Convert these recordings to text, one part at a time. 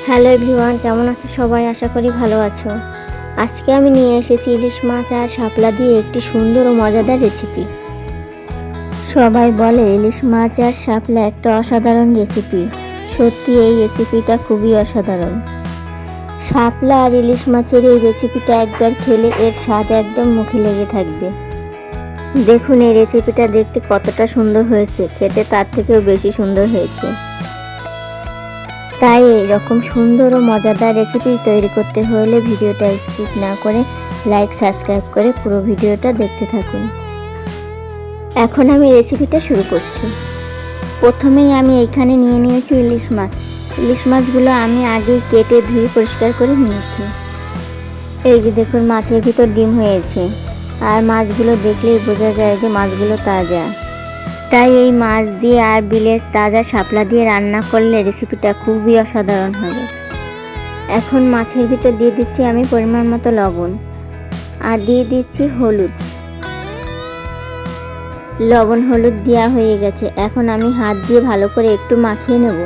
Hello everyone, কেমন আছো সবাই? আশা করি ভালো আছো। আজকে আমি নিয়ে এসেছি ইলিশ মাছ আর শাপলা দিয়ে একটি সুন্দর ও মজাদার রেসিপি। সবাই বলে ইলিশ মাছ আর শাপলা একটা অসাধারণ রেসিপি। সত্যি এই রেসিপিটা খুবই অসাধারণ। শাপলা আর ইলিশ মাছের এই রেসিপিটা একবার খেলে এর স্বাদ একদম মুখে লেগে থাকবে। দেখুন এই রেসিপিটা দেখতে কতটা সুন্দর হয়েছে, খেতে তার থেকেও বেশি সুন্দর হয়েছে। তাই এইরকম সুন্দর ও মজাদার রেসিপি তৈরি করতে হলে ভিডিওটা স্কিপ না করে লাইক সাবস্ক্রাইব করে পুরো ভিডিওটা দেখতে থাকুন। এখন আমি রেসিপিটা শুরু করছি। প্রথমেই আমি এইখানে নিয়ে নিয়েছি ইলিশ মাছ। ইলিশ মাছগুলো আমি আগেই কেটে ধুয়ে পরিষ্কার করে নিয়েছি। এই যে দেখুন মাছের ভিতর ডিম হয়েছে, আর মাছগুলো দেখলেই বোঝা যায় যে মাছগুলো তাজা। তাই এই মাছ দিয়ে আর বিলের তাজা শাপলা দিয়ে রান্না করলে রেসিপিটা খুবই অসাধারণ হবে। এখন মাছের ভিতর দিয়ে দিচ্ছি আমি পরিমাণ মতো লবণ, আর দিয়ে দিচ্ছি হলুদ। লবণ হলুদ দেওয়া হয়ে গেছে, এখন আমি হাত দিয়ে ভালো করে একটু মাখিয়ে নেব।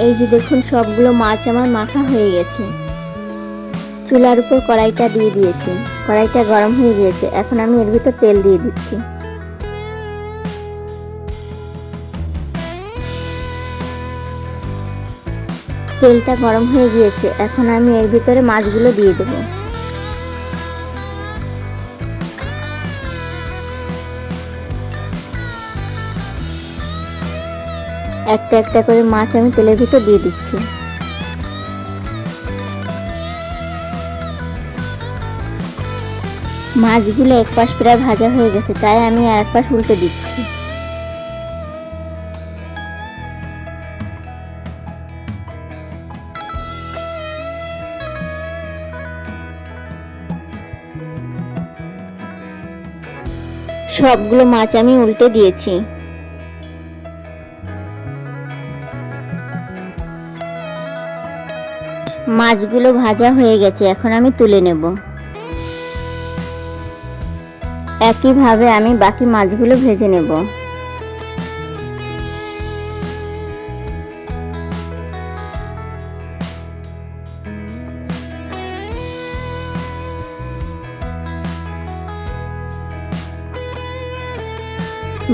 এই যে দেখুন সবগুলো মাছ আমার মাখা হয়ে গেছে। চুলার উপর কড়াইটা দিয়ে দিয়েছি, কড়াইটা গরম হয়ে গিয়েছে। এখন আমি এর ভিতর তেল দিয়ে দিচ্ছি। তেলটা গরম হয়ে গিয়েছে, এখন আমি এর ভিতরে মাছগুলো দিয়ে দেব। একটা একটা করে মাছ আমি তেলের ভিতর দিয়ে দিচ্ছি। মাছগুলো এক পাশ প্রায় ভাজা হয়ে গেছে, তাই আমি আর এক পাশ উল্টে দিচ্ছি। সবগুলো মাছ আমি উল্টে দিয়েছি। মাছগুলো ভাজা হয়ে গেছে, এখন আমি তুলে নেব। একইভাবে আমি বাকি মাছগুলো ভেজে নেব।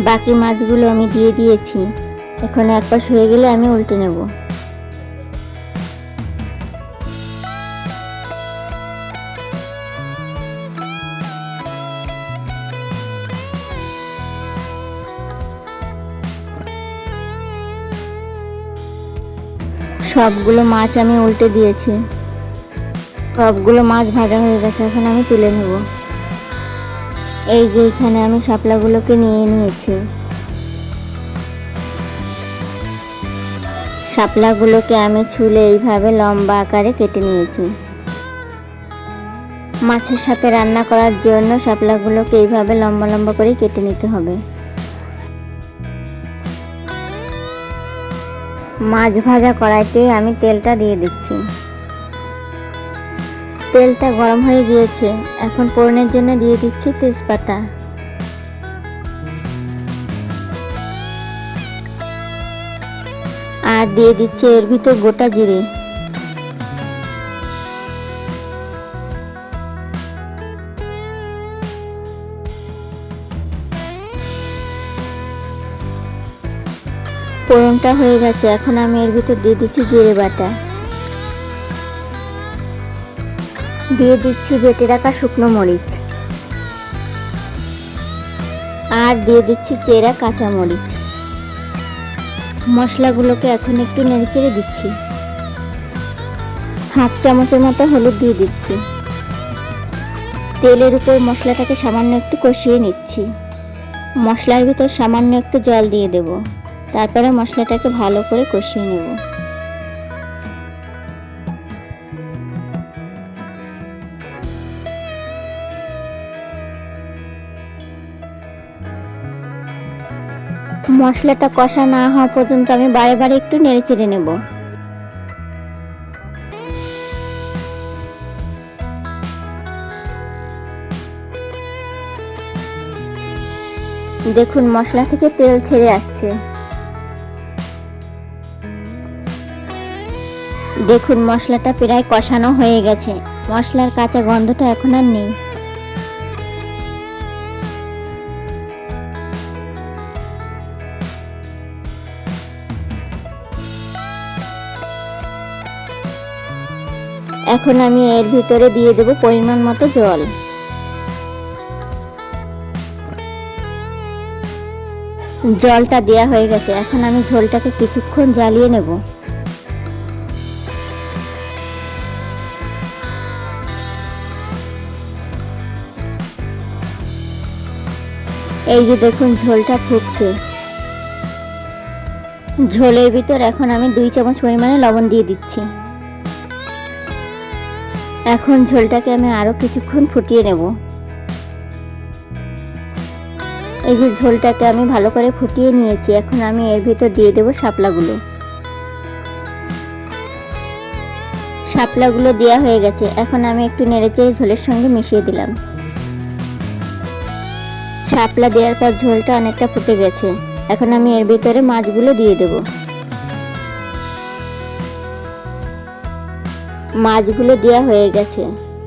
বাকি মাছগুলো আমি দিয়ে দিয়েছি। এখন এক পাশ হয়ে গেলে আমি উল্টে নেব। সবগুলো মাছ আমি উল্টে দিয়েছি। সবগুলো মাছ ভাজা হয়ে গেছে, এখন আমি তুলে নেব। এই যে এখানে আমি শাপলাগুলোকে নিয়ে নিয়েছি। শাপলাগুলোকে আমি ছুলে এইভাবে লম্বা আকারে কেটে নিয়েছি। মাছের সাথে রান্না করার জন্য শাপলাগুলোকে এইভাবে লম্বা লম্বা করে কেটে নিতে হবে। মাছ ভাজা কড়াইতে আমি তেলটা দিয়ে দিচ্ছি। তেলটা গরম হয়ে গিয়েছে, এখন ফোড়নের জন্য দিয়ে দিচ্ছি তেজপাতা। আর দিয়ে দিচ্ছি এর ভিতর গোটা জিরে। ফোড়নটা হয়ে গেছে, এখন আমি এর ভিতর দিয়ে দিচ্ছি জিরে বাটা। দিয়ে দিচ্ছি বেটে রাখা শুকনো মরিচ, আর দিয়ে দিচ্ছি চেরা কাঁচা মরিচ। মশলাগুলোকে এখন একটু নেড়েচেড়ে দিচ্ছি। হাফ চামচের মতো হলুদ দিয়ে দিচ্ছি। তেলের উপর মশলাটাকে সামান্য একটু কষিয়ে নিচ্ছি। মশলার ভিতর সামান্য একটু জল দিয়ে দেব, তারপরে মশলাটাকে ভালো করে কষিয়ে নেব। মশলাটা কষা না হওয়া পর্যন্ত আমি বারে বারে একটু নেড়ে চেড়ে নেব। দেখুন মশলা থেকে তেল ছেড়ে আসছে। দেখুন মশলাটা প্রায় কষানো হয়ে গেছে, মশলার কাঁচা গন্ধটা এখন আর নেই। এখন আমি এর ভিতরে দিয়ে দেব পরিমাণ মতো জল। জলটা দেয়া হয়ে গেছে, এখন আমি ঝোলটাকে কিছুক্ষণ জ্বালিয়ে নেব। এই যে দেখুন ঝোলটা ফুটছে। ঝোলের ভিতর এখন আমি 2 চামচ পরিমাণে লবণ দিয়ে দিচ্ছি। এখন ঝোলটাকে আমি আরো কিছুক্ষণ ফুটিয়ে নেব। এই যে ঝোলটাকে আমি ভালো করে ফুটিয়ে নিয়েছি, এখন আমি এর ভিতর দিয়ে দেব শাপলাগুলো। শাপলাগুলো দেওয়া হয়ে গেছে, এখন আমি একটু নেড়েচেড়ে ঝোলের সঙ্গে মিশিয়ে দিলাম। শাপলা দেওয়ার পর ঝোলটা অনেকটা ফুটে গেছে, এখন আমি এর ভিতরে মাছগুলো দিয়ে দেব। মাছগুলো দেওয়া হয়ে গেছে,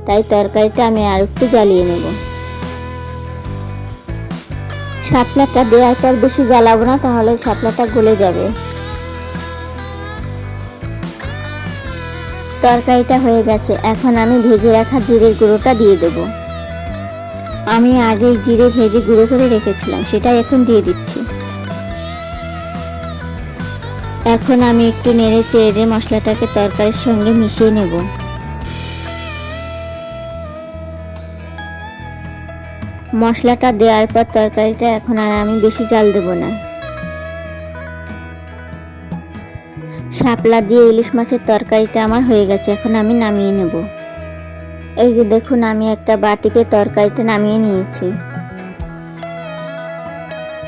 তাই তরকারিটা আমি আর একটু জ্বালিয়ে নেব। শাপলাটা দেওয়ার পর বেশি জ্বালাবো না, তাহলে শাপলাটা গলে যাবে। তরকারিটা হয়ে গেছে, এখন আমি ভেজে রাখা জিরের গুঁড়োটা দিয়ে দেব। আমি আগে জিরে ভেজে গুঁড়ো করে রেখেছিলাম, সেটা এখন দিয়ে দিচ্ছি। এখন আমি একটু নেড়ে চেড়ে মশলাটাকে তরকারির সঙ্গে মিশিয়ে নেব। মশলাটা দেওয়ার পর তরকারিটা এখন আর আমি বেশি জাল দেব না। শাপলা দিয়ে ইলিশ মাছের তরকারিটা আমার হয়ে গেছে, এখন আমি নামিয়ে নেব। এই যে দেখুন আমি একটা বাটিতে তরকারিটা নামিয়ে নিয়েছি।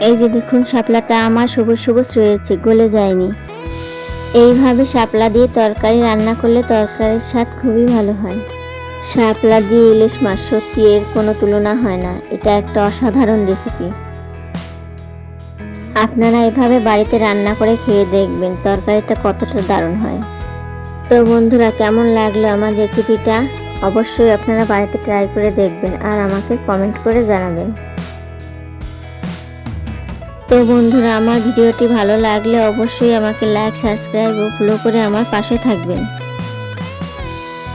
এই যে দেখুন শাপলাটা আমার সবুজ সবুজ রয়েছে, গলে যায়নি। এইভাবে শাপলা দিয়ে তরকারি রান্না করলে তরকারির স্বাদ খুবই ভালো হয়। শাপলা দিয়ে ইলিশ মাছ সত্যি এর কোনো তুলনা হয় না, এটা একটা অসাধারণ রেসিপি। আপনারা এভাবে বাড়িতে রান্না করে খেয়ে দেখবেন তরকারিটা কতটা দারুণ হয়। তো বন্ধুরা, কেমন লাগলো আমার রেসিপিটা? অবশ্যই আপনারা বাড়িতে ট্রাই করে দেখবেন আর আমাকে কমেন্ট করে জানাবেন। তো বন্ধুরা, আমার ভিডিওটি ভালো লাগলে অবশ্যই আমাকে লাইক, সাবস্ক্রাইব ও ফলো করে আমার পাশে থাকবেন।